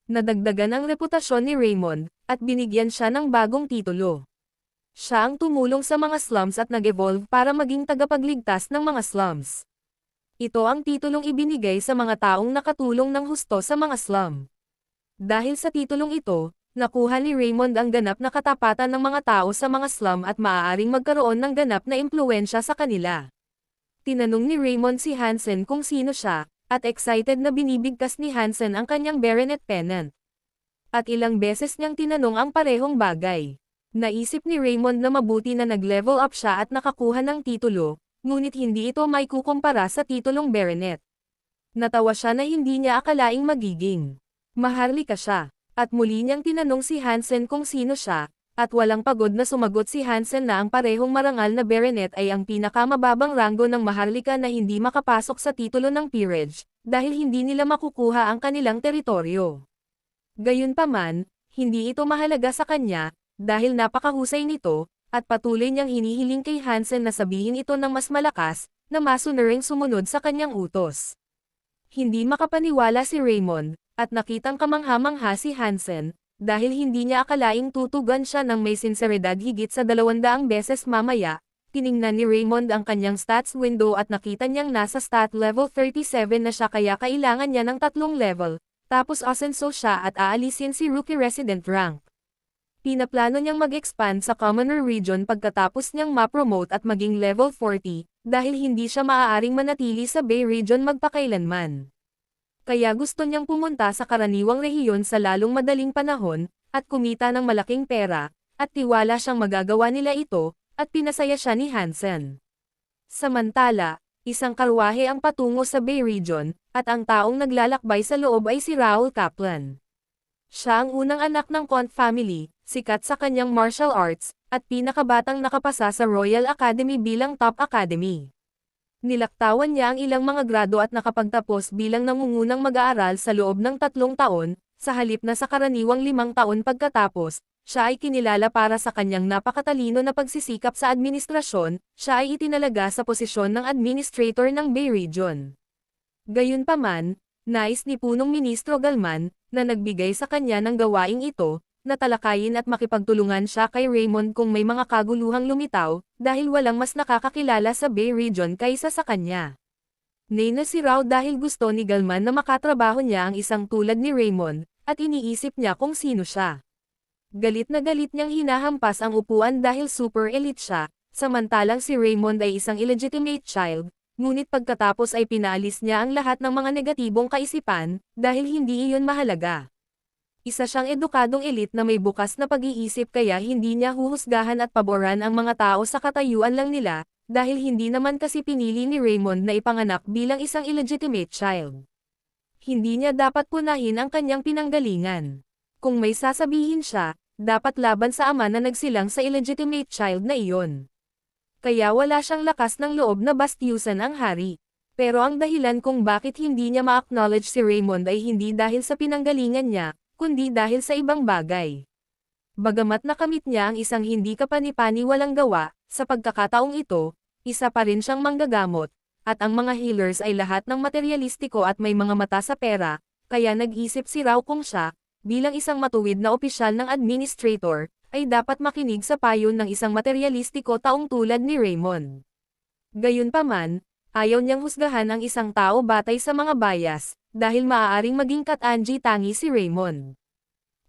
Nadagdagan ang reputasyon ni Raymond, at binigyan siya ng bagong titulo. Siya ang tumulong sa mga slums at nag-evolve para maging tagapagligtas ng mga slums. Ito ang titulong ibinigay sa mga taong nakatulong ng husto sa mga slum. Dahil sa titulong ito, nakuha ni Raymond ang ganap na katapatan ng mga tao sa mga slum at maaaring magkaroon ng ganap na impluwensya sa kanila. Tinanong ni Raymond si Hansen kung sino siya, at excited na binibigkas ni Hansen ang kanyang baronet pennant. At ilang beses niyang tinanong ang parehong bagay. Naisip ni Raymond na mabuti na nag-level up siya at nakakuha ng titulo, ngunit hindi ito may kukumpara sa titulong baronet. Natawa siya na hindi niya akalaing magiging maharlika siya, at muli niyang tinanong si Hansen kung sino siya, at walang pagod na sumagot si Hansen na ang parehong marangal na baronet ay ang pinakamababang ranggo ng maharlika na hindi makapasok sa titulo ng peerage, dahil hindi nila makukuha ang kanilang teritoryo. Gayunpaman, hindi ito mahalaga sa kanya, dahil napakahusay nito, at patuloy niyang hinihiling kay Hansen na sabihin ito ng mas malakas, na masunuring sumunod sa kanyang utos. Hindi makapaniwala si Raymond, at nakitang kamangha-mangha si Hansen, dahil hindi niya akalaing tutugan siya ng may sinseridad higit sa 200 beses mamaya. Tiningnan ni Raymond ang kanyang stats window at nakita niyang nasa stat level 37 na siya kaya kailangan niya ng 3 level, tapos asenso siya at aalisin si rookie resident rank. Pinaplano niyang mag-expand sa commoner region pagkatapos niyang ma-promote at maging level 40, dahil hindi siya maaaring manatili sa Bay region magpakailanman. Kaya gusto niyang pumunta sa karaniwang rehiyon sa lalong madaling panahon, at kumita ng malaking pera, at tiwala siyang magagawa nila ito, at pinasaya siya ni Hansen. Samantala, isang karwahe ang patungo sa Bay region, at ang taong naglalakbay sa loob ay si Raoul Kaplan. Siya ang unang anak ng Conte family, sikat sa kanyang martial arts, at pinakabatang nakapasa sa Royal Academy bilang top academy. Nilaktawan niya ang ilang mga grado at nakapagtapos bilang nangungunang mag-aaral sa loob ng 3 taon, sa halip na sa karaniwang 5 taon pagkatapos, siya ay kinilala para sa kanyang napakatalino na pagsisikap sa administrasyon, siya ay itinalaga sa posisyon ng administrator ng Bay Region. Gayunpaman, nais ni punong ministro Galman, na nagbigay sa kanya ng gawaing ito, na talakayin at makipagtulungan siya kay Raymond kung may mga kaguluhang lumitaw, dahil walang mas nakakakilala sa Bay Region kaysa sa kanya. Nais si Rao dahil gusto ni Galman na makatrabaho niya ang isang tulad ni Raymond, at iniisip niya kung sino siya. Galit na galit niyang hinahampas ang upuan dahil super elite siya, samantalang si Raymond ay isang illegitimate child, ngunit pagkatapos ay pinaalis niya ang lahat ng mga negatibong kaisipan, dahil hindi iyon mahalaga. Isa siyang edukadong elite na may bukas na pag-iisip kaya hindi niya huhusgahan at paboran ang mga tao sa katayuan lang nila, dahil hindi naman kasi pinili ni Raymond na ipanganak bilang isang illegitimate child. Hindi niya dapat punahin ang kanyang pinanggalingan. Kung may sasabihin siya, dapat laban sa ama na nagsilang sa illegitimate child na iyon. Kaya wala siyang lakas ng loob na bastyusan ang hari. Pero ang dahilan kung bakit hindi niya ma-acknowledge si Raymond ay hindi dahil sa pinanggalingan niya, kundi dahil sa ibang bagay. Bagamat nakamit niya ang isang hindi kapani-pani walang gawa, sa pagkakataong ito, isa pa rin siyang manggagamot, at ang mga healers ay lahat ng materyalistiko at may mga mata sa pera, kaya nag-isip si Rao kung siya, bilang isang matuwid na opisyal ng administrator, ay dapat makinig sa payo ng isang materyalistiko taong tulad ni Raymond. Gayunpaman, ayaw niyang husgahan ang isang tao batay sa mga bias, dahil maaaring maging katangi tangi si Raymond.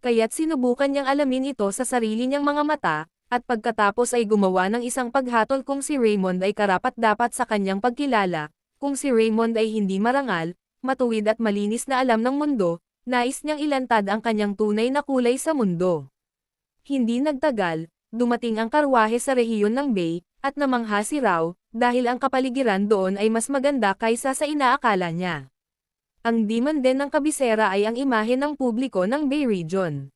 Kaya't sinubukan niyang alamin ito sa sarili niyang mga mata, at pagkatapos ay gumawa ng isang paghatol kung si Raymond ay karapat-dapat sa kanyang pagkilala, kung si Raymond ay hindi marangal, matuwid at malinis na alam ng mundo, nais niyang ilantad ang kanyang tunay na kulay sa mundo. Hindi nagtagal, dumating ang karwahe sa rehiyon ng Bay, at namangha si Rao, dahil ang kapaligiran doon ay mas maganda kaysa sa inaakala niya. Ang demon din ng kabisera ay ang imahe ng publiko ng Bay Region.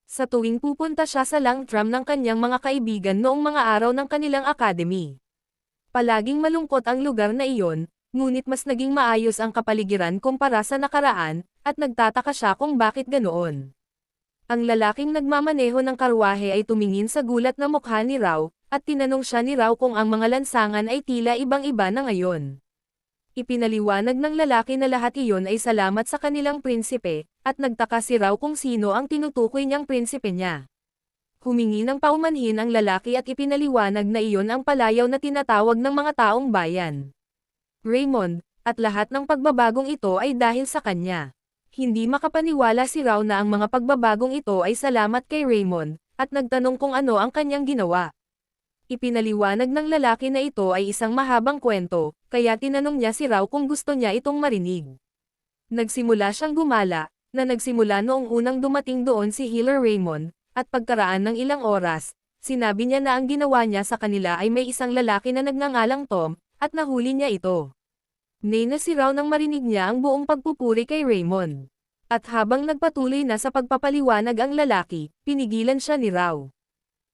Sa tuwing pupunta siya sa langtram ng kanyang mga kaibigan noong mga araw ng kanilang academy. Palaging malungkot ang lugar na iyon, ngunit mas naging maayos ang kapaligiran kumpara sa nakaraan, at nagtataka siya kung bakit ganoon. Ang lalaking nagmamaneho ng karwahe ay tumingin sa gulat na mukha ni Rao, at tinanong siya ni Rao kung ang mga lansangan ay tila ibang-iba na ngayon. Ipinaliwanag ng lalaki na lahat iyon ay salamat sa kanilang prinsipe, at nagtaka si Rao kung sino ang tinutukoy niyang prinsipe niya. Humingi ng paumanhin ang lalaki at ipinaliwanag na iyon ang palayaw na tinatawag ng mga taong bayan. Raymond, at lahat ng pagbabagong ito ay dahil sa kanya. Hindi makapaniwala si Rao na ang mga pagbabagong ito ay salamat kay Raymond, at nagtanong kung ano ang kanyang ginawa. Ipinaliwanag ng lalaki na ito ay isang mahabang kwento, kaya tinanong niya si Rao kung gusto niya itong marinig. Nagsimula siyang gumala, na nagsimula noong unang dumating doon si Healer Raymond, at pagkaraan ng ilang oras, sinabi niya na ang ginawa niya sa kanila ay may isang lalaki na nagngangalang Tom, at nahuli niya ito. Nay na si Rao nang marinig niya ang buong pagpupuri kay Raymond. At habang nagpatuloy na sa pagpapaliwanag ang lalaki, pinigilan siya ni Rao.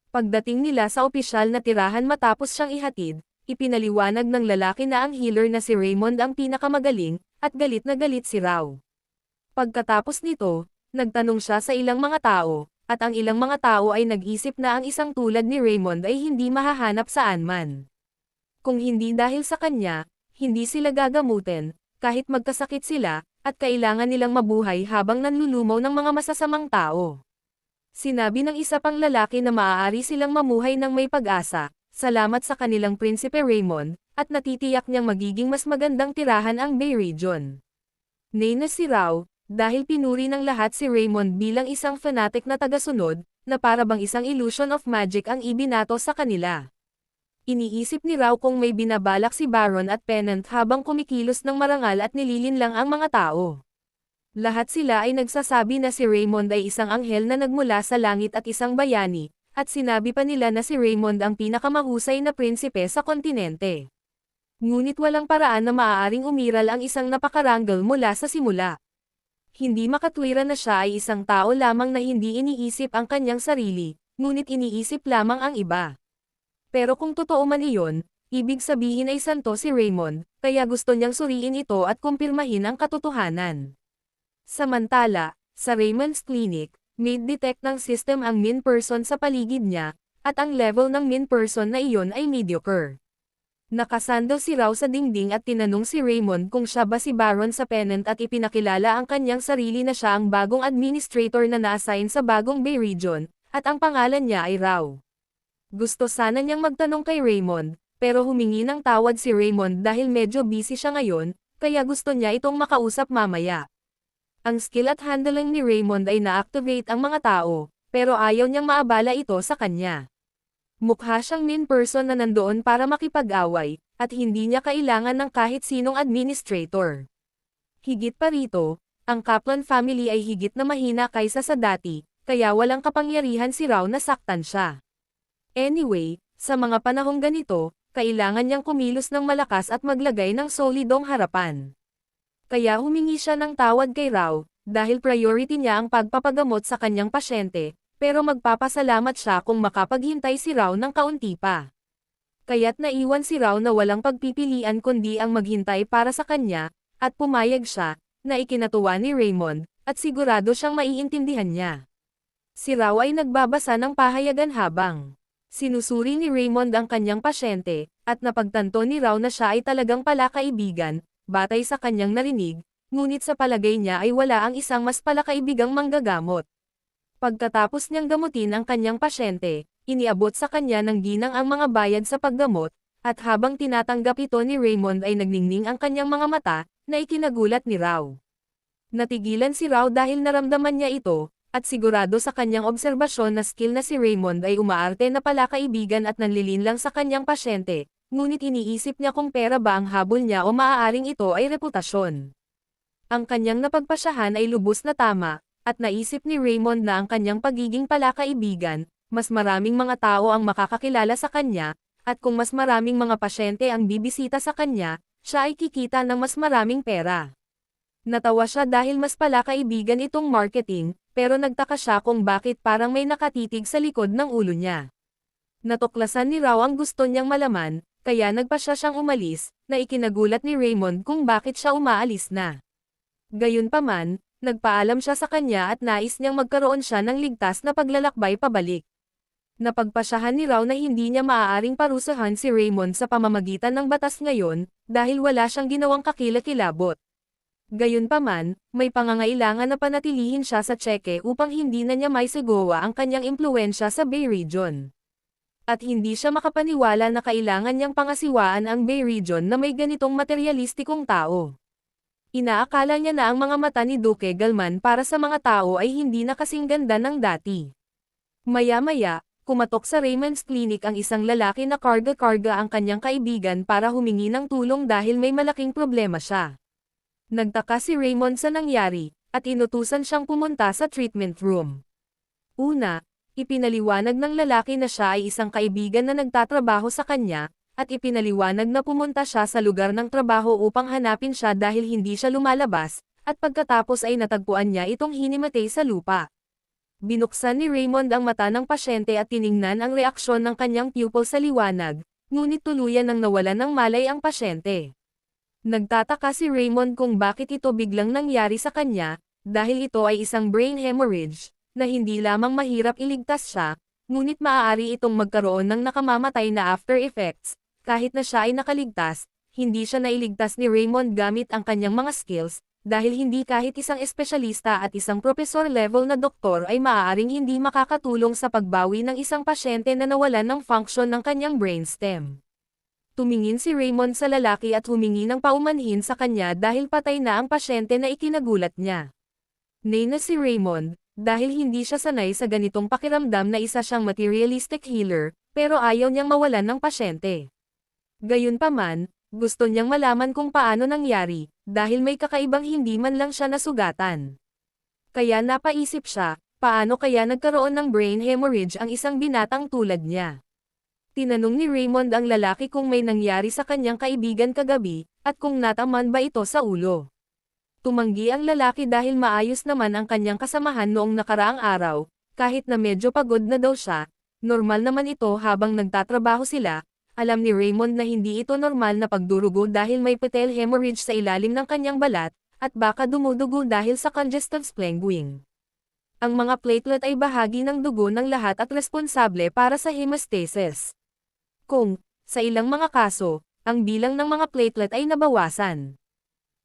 Pagdating nila sa opisyal na tirahan matapos siyang ihatid, ipinaliwanag ng lalaki na ang healer na si Raymond ang pinakamagaling, at galit na galit si Rao. Pagkatapos nito, nagtanong siya sa ilang mga tao, at ang ilang mga tao ay nag-isip na ang isang tulad ni Raymond ay hindi mahahanap saan man. Kung hindi dahil sa kanya, hindi sila gagamutin, kahit magkasakit sila, at kailangan nilang mabuhay habang nanlulumaw ng mga masasamang tao. Sinabi ng isa pang lalaki na maaari silang mamuhay ng may pag-asa, salamat sa kanilang prinsipe Raymond, at natitiyak niyang magiging mas magandang tirahan ang Bay Region. Nay na si Rao, dahil pinuri ng lahat si Raymond bilang isang fanatic na tagasunod, na para bang isang illusion of magic ang ibinato sa kanila. Iniisip ni Rao kung may binabalak si Baron at Pennant habang kumikilos ng marangal at nililinlang ang mga tao. Lahat sila ay nagsasabi na si Raymond ay isang anghel na nagmula sa langit at isang bayani, at sinabi pa nila na si Raymond ang pinakamahusay na prinsipe sa kontinente. Ngunit walang paraan na maaaring umiral ang isang napakaranggal mula sa simula. Hindi makatwira na siya ay isang tao lamang na hindi iniisip ang kanyang sarili, ngunit iniisip lamang ang iba. Pero kung totoo man iyon, ibig sabihin ay santo si Raymond, kaya gusto niyang suriin ito at kumpirmahin ang katotohanan. Samantala, sa Raymond's Clinic, may detect ng system ang mean person sa paligid niya, at ang level ng mean person na iyon ay mediocre. Nakasando si Rao sa dingding at tinanong si Raymond kung siya ba si Baron sa Pennant at ipinakilala ang kanyang sarili na siya ang bagong administrator na na-assign sa bagong Bay Region, at ang pangalan niya ay Rao. Gusto sana niyang magtanong kay Raymond, pero humingi ng tawad si Raymond dahil medyo busy siya ngayon, kaya gusto niya itong makausap mamaya. Ang skill at handling ni Raymond ay na-activate ang mga tao, pero ayaw niyang maabala ito sa kanya. Mukha siyang mean person na nandoon para makipag-away, at hindi niya kailangan ng kahit sinong administrator. Higit pa rito, ang Kaplan family ay higit na mahina kaysa sa dati, kaya walang kapangyarihan si Rao na saktan siya. Anyway, sa mga panahong ganito, kailangan niyang kumilos ng malakas at maglagay ng solidong harapan. Kaya humingi siya ng tawad kay Rao, dahil priority niya ang pagpapagamot sa kanyang pasyente, pero magpapasalamat siya kung makapaghintay si Rao ng kaunti pa. Kaya't naiwan si Rao na walang pagpipilian kundi ang maghintay para sa kanya, at pumayag siya, na ikinatuwa ni Raymond, at sigurado siyang maiintindihan niya. Si Rao ay nagbabasa ng pahayagan habang sinusuri ni Raymond ang kanyang pasyente, at napagtanto ni Rao na siya ay talagang palakaibigan, batay sa kanyang narinig, ngunit sa palagay niya ay wala ang isang mas palakaibigang manggagamot. Pagkatapos niyang gamutin ang kanyang pasyente, iniabot sa kanya ng ginang ang mga bayad sa paggamot, at habang tinatanggap ito ni Raymond ay nagningning ang kanyang mga mata, na ikinagulat ni Rao. Natigilan si Rao dahil naramdaman niya ito, at sigurado sa kanyang obserbasyon na skill na si Raymond ay umaarte na palakaibigan at nanlilinlang sa kanyang pasyente, ngunit iniisip niya kung pera ba ang habol niya o maaaring ito ay reputasyon. Ang kanyang napagpasyahan ay lubos na tama, at naisip ni Raymond na ang kanyang pagiging palakaibigan, mas maraming mga tao ang makakakilala sa kanya, at kung mas maraming mga pasyente ang bibisita sa kanya, siya ay kikita ng mas maraming pera. Natawa siya dahil mas palakaibigan itong marketing, pero nagtaka siya kung bakit parang may nakatitig sa likod ng ulo niya. Natuklasan ni Rao ang gusto niyang malaman, kaya nagpa siyang umalis, na ikinagulat ni Raymond kung bakit siya umaalis na. Gayunpaman, nagpaalam siya sa kanya at nais niyang magkaroon siya ng ligtas na paglalakbay pabalik. Napagpasyahan ni Rao na hindi niya maaaring parusahan si Raymond sa pamamagitan ng batas ngayon, dahil wala siyang ginawang kakilakilabot. Gayunpaman, may pangangailangan na panatilihin siya sa Czech upang hindi na niya maisagawa ang kanyang impluwensya sa Bay Region. At hindi siya makapaniwala na kailangan niyang pangasiwaan ang Bay Region na may ganitong materyalistikong tao. Inaakala niya na ang mga mata ni Duque Galman para sa mga tao ay hindi na kasing ganda ng dati. Maya-maya, kumatok sa Raymond's Clinic ang isang lalaki na karga-karga ang kanyang kaibigan para humingi ng tulong dahil may malaking problema siya. Nagtaka si Raymond sa nangyari, at inutusan siyang pumunta sa treatment room. Una, ipinaliwanag ng lalaki na siya ay isang kaibigan na nagtatrabaho sa kanya, at ipinaliwanag na pumunta siya sa lugar ng trabaho upang hanapin siya dahil hindi siya lumalabas, at pagkatapos ay natagpuan niya itong hinimatay sa lupa. Binuksan ni Raymond ang mata ng pasyente at tiningnan ang reaksyon ng kanyang pupil sa liwanag, ngunit tuluyan nang nawalan ng malay ang pasyente. Nagtataka si Raymond kung bakit ito biglang nangyari sa kanya, dahil ito ay isang brain hemorrhage, na hindi lamang mahirap iligtas siya, ngunit maaari itong magkaroon ng nakamamatay na after effects. Kahit na siya ay nakaligtas, hindi siya nailigtas ni Raymond gamit ang kanyang mga skills, dahil hindi kahit isang espesyalista at isang professor level na doktor ay maaaring hindi makakatulong sa pagbawi ng isang pasyente na nawalan ng function ng kanyang brainstem. Tumingin si Raymond sa lalaki at humingi ng paumanhin sa kanya dahil patay na ang pasyente na ikinagulat niya. Nay na si Raymond, dahil hindi siya sanay sa ganitong pakiramdam na isa siyang materialistic healer, pero ayaw niyang mawalan ng pasyente. Gayunpaman, gusto niyang malaman kung paano nangyari, dahil may kakaibang hindi man lang siya nasugatan. Kaya napaisip siya, paano kaya nagkaroon ng brain hemorrhage ang isang binatang tulad niya? Tinanong ni Raymond ang lalaki kung may nangyari sa kanyang kaibigan kagabi, at kung nataman ba ito sa ulo. Tumanggi ang lalaki dahil maayos naman ang kanyang kasamahan noong nakaraang araw, kahit na medyo pagod na daw siya, normal naman ito habang nagtatrabaho sila. Alam ni Raymond na hindi ito normal na pagdurugo dahil may fetal hemorrhage sa ilalim ng kanyang balat, at baka dumudugo dahil sa congestive splendoring. Ang mga platelet ay bahagi ng dugo ng lahat at responsable para sa hemostasis. Sa ilang mga kaso, ang bilang ng mga platelet ay nabawasan.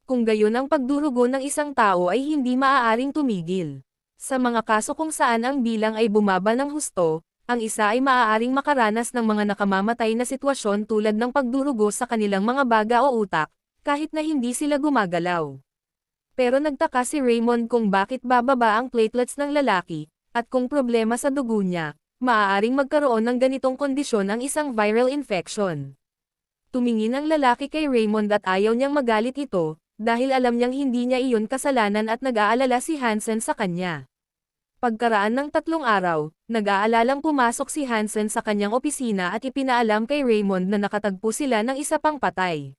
Kung gayon ang pagdurugo ng isang tao ay hindi maaaring tumigil. Sa mga kaso kung saan ang bilang ay bumaba ng husto, ang isa ay maaaring makaranas ng mga nakamamatay na sitwasyon tulad ng pagdurugo sa kanilang mga baga o utak, kahit na hindi sila gumagalaw. Pero nagtaka si Raymond kung bakit bababa ang platelets ng lalaki, at kung problema sa dugo niya, maaaring magkaroon ng ganitong kondisyon ang isang viral infection. Tumingin ang lalaki kay Raymond at ayaw niyang magalit ito, dahil alam niyang hindi niya iyon kasalanan at nag-aalala si Hansen sa kanya. Pagkaraan ng 3 araw, nag-aalalang pumasok si Hansen sa kanyang opisina at ipinaalam kay Raymond na nakatagpo sila ng isa pang patay.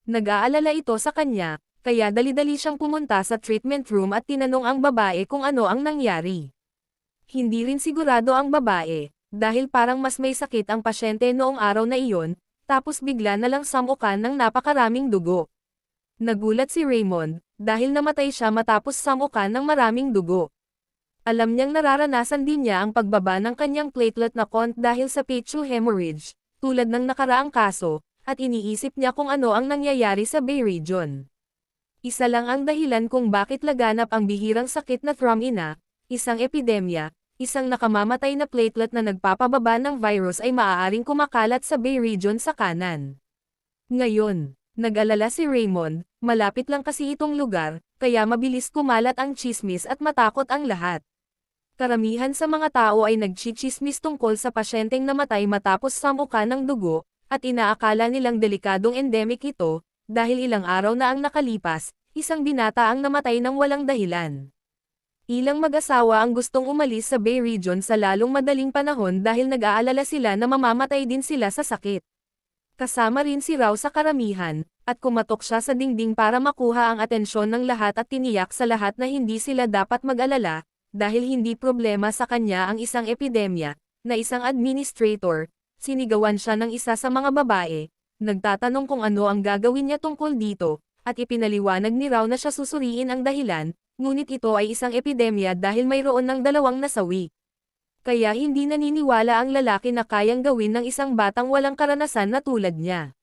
Nag-aalala ito sa kanya, kaya dali-dali siyang pumunta sa treatment room at tinanong ang babae kung ano ang nangyari. Hindi rin sigurado ang babae, dahil parang mas may sakit ang pasyente noong araw na iyon, tapos bigla na lang samukan ng napakaraming dugo. Nagulat si Raymond, dahil namatay siya matapos samukan ng maraming dugo. Alam niyang nararanasan din niya ang pagbaba ng kanyang platelet na count dahil sa fetal hemorrhage, tulad ng nakaraang kaso, at iniisip niya kung ano ang nangyayari sa Bay Region. Isa lang ang dahilan kung bakit laganap ang bihirang sakit na thrombina, isang epidemya, isang nakamamatay na platelet na nagpapababa ng virus ay maaaring kumakalat sa Bay Region sa kanan. Ngayon, nag-alala si Raymond, malapit lang kasi itong lugar, kaya mabilis kumalat ang tsismis at matakot ang lahat. Karamihan sa mga tao ay nagchichismis tungkol sa pasyenteng namatay matapos samukan ng dugo, at inaakala nilang delikadong endemic ito, dahil ilang araw na ang nakalipas, isang binata ang namatay ng walang dahilan. Ilang mag-asawa ang gustong umalis sa Bay Region sa lalong madaling panahon dahil nag-aalala sila na mamamatay din sila sa sakit. Kasama rin si Rao sa karamihan, at kumatok siya sa dingding para makuha ang atensyon ng lahat at tiniyak sa lahat na hindi sila dapat mag-alala, dahil hindi problema sa kanya ang isang epidemya, na isang administrator, sinigawan siya ng isa sa mga babae, nagtatanong kung ano ang gagawin niya tungkol dito, at ipinaliwanag ni Rao na siya susuriin ang dahilan, ngunit ito ay isang epidemya dahil mayroon ng 2 nasawi. Kaya hindi naniniwala ang lalaki na kayang gawin ng isang batang walang karanasan na tulad niya.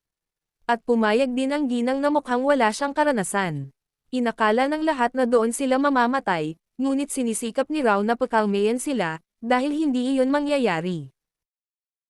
At pumayag din ang ginang na mukhang wala siyang karanasan. Inakala ng lahat na doon sila mamamatay, ngunit sinisikap ni Rao na pakalmayan sila, dahil hindi iyon mangyayari.